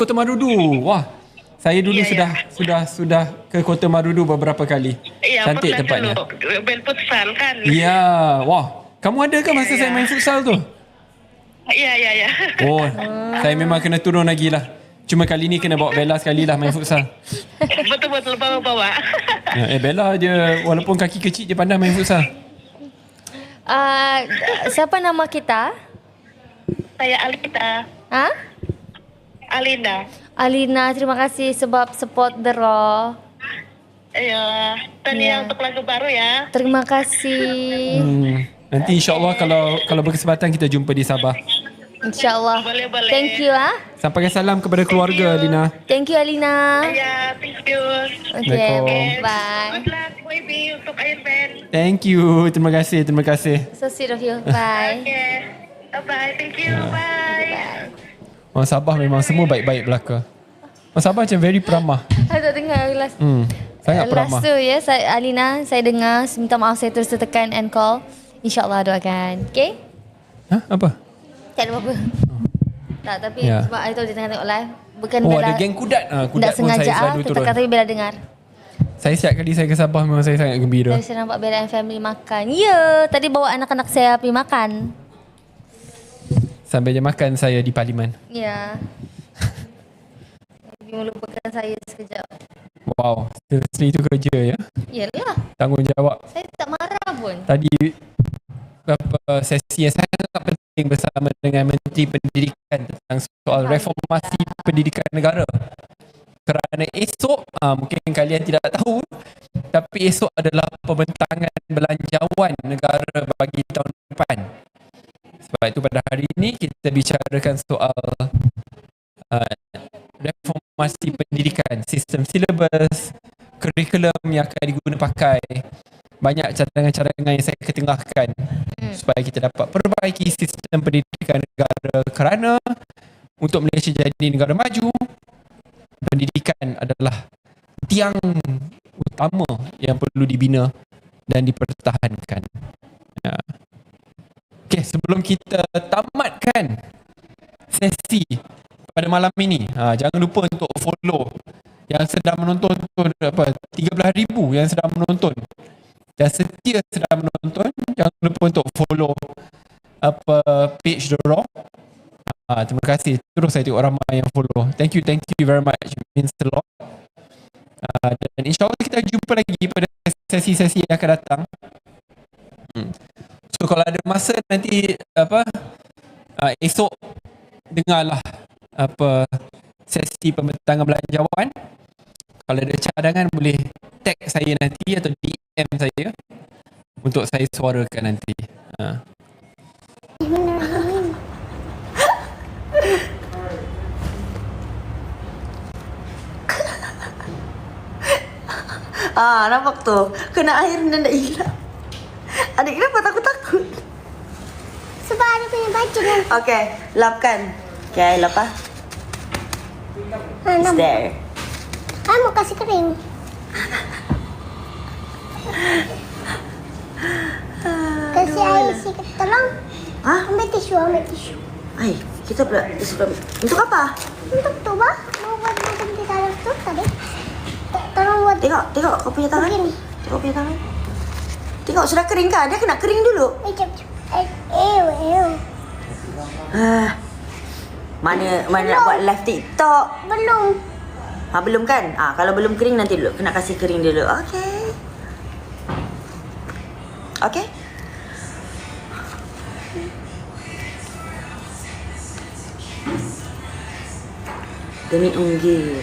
Kota Marudu. Wah. Saya dulu Ya, sudah ke Kota Marudu beberapa kali. Ya, Cantik pernah tempatnya. dulu main futsal kan. Ya. Wah. Kamu ada ke masa saya main futsal tu? Ya. Oh, saya memang kena turun lagi lah. Cuma kali ni kena bawa Bella sekali lah main futsal. Betul-betul bawa-bawa. Ya, Bella je walaupun kaki kecil je pandai main futsal. Siapa nama kita? Saya Alina. Ha? Alina, terima kasih sebab support The Raw. Ya, tadi untuk lagu baru ya. Terima kasih. Nanti insyaAllah kalau berkesempatan kita jumpa di Sabah. InsyaAllah. Boleh. Thank you Sampaikan salam kepada keluarga Alina. Thank you Alina. Ya, thank you. Okay, Assalamualaikum. bye. Good luck, baby, untuk Iron Man. Thank you. Terima kasih. So sweet of you. Bye. Okay. Bye. Thank you. Bye. Orang Sabah memang semua baik-baik belaka. Orang Sabah macam very peramah. Saya tak dengar last. Sangat peramah. Last tu ya, Alina, saya dengar. Minta maaf saya terus tekan end call. InsyaAllah doakan. Okay? Apa? Tak ada apa-apa. Tak, tapi sebab hari tu dia tengah tengok live. Bukan ada geng kudat. tak Kudat pun saya sengaja selalu turun. tapi Bella dengar. Saya setiap kali saya ke Sabah memang saya sangat gembira. Tadi saya nampak Bella and family makan. Ya, tadi bawa anak-anak saya pergi makan. Sampai je makan saya di Parlimen. Ya. Melupakan saya sekejap. Wow, seriously itu kerja ya? Yalah. Tanggungjawab. Saya tak marah pun. Tadi sesi yang sangat penting bersama dengan Menteri Pendidikan tentang soal reformasi pendidikan negara. Kerana esok, mungkin kalian tidak tahu, tapi esok adalah pembentangan belanjawan negara bagi tahun depan. Sebab itu pada hari ini kita bicarakan soal reformasi pendidikan, sistem silabus, kurikulum yang akan diguna pakai. Banyak cadangan-cadangan yang saya ketengahkan supaya kita dapat perbaiki sistem pendidikan negara, kerana untuk Malaysia jadi negara maju, pendidikan adalah tiang utama yang perlu dibina dan dipertahankan. Okey, sebelum kita tamatkan sesi pada malam ini, jangan lupa untuk follow yang sedang menonton tu, 13,000 yang sedang menonton. Yang setia sedang menonton, jangan lupa untuk follow page The Raw. Terima kasih. Terus saya tengok ramai yang follow. Thank you very much. It means a lot. Dan insyaAllah kita jumpa lagi pada sesi-sesi yang akan datang. So kalau ada masa nanti esok dengarlah sesi pembentangan belanjawan. Kalau ada cadangan boleh tag saya nanti atau DM saya untuk saya suarakan nanti. Nampak tu. Kena air dan tak hilang. Adik kenapa takut-takut? Sebab ada punya baju kan. Okay, lapkan. Okay, lap lah. It's there. Mau kasih kering. Kasih air sikit. Tolong. Ambil tisu. Ay, kita pula. Untuk apa? Untuk tu bah. Mau buat macam di dalam tu tadi. Tolong buat. Tengok kau punya tangan. Begini. Tengok punya tangan. Tengok sudah kering kan? Dia kena kering dulu. Jap. Mana nak buat live TikTok? Belum. Belum kan? Kalau belum kering nanti dulu. Kena kasih kering dulu. Okay. Demi unggil.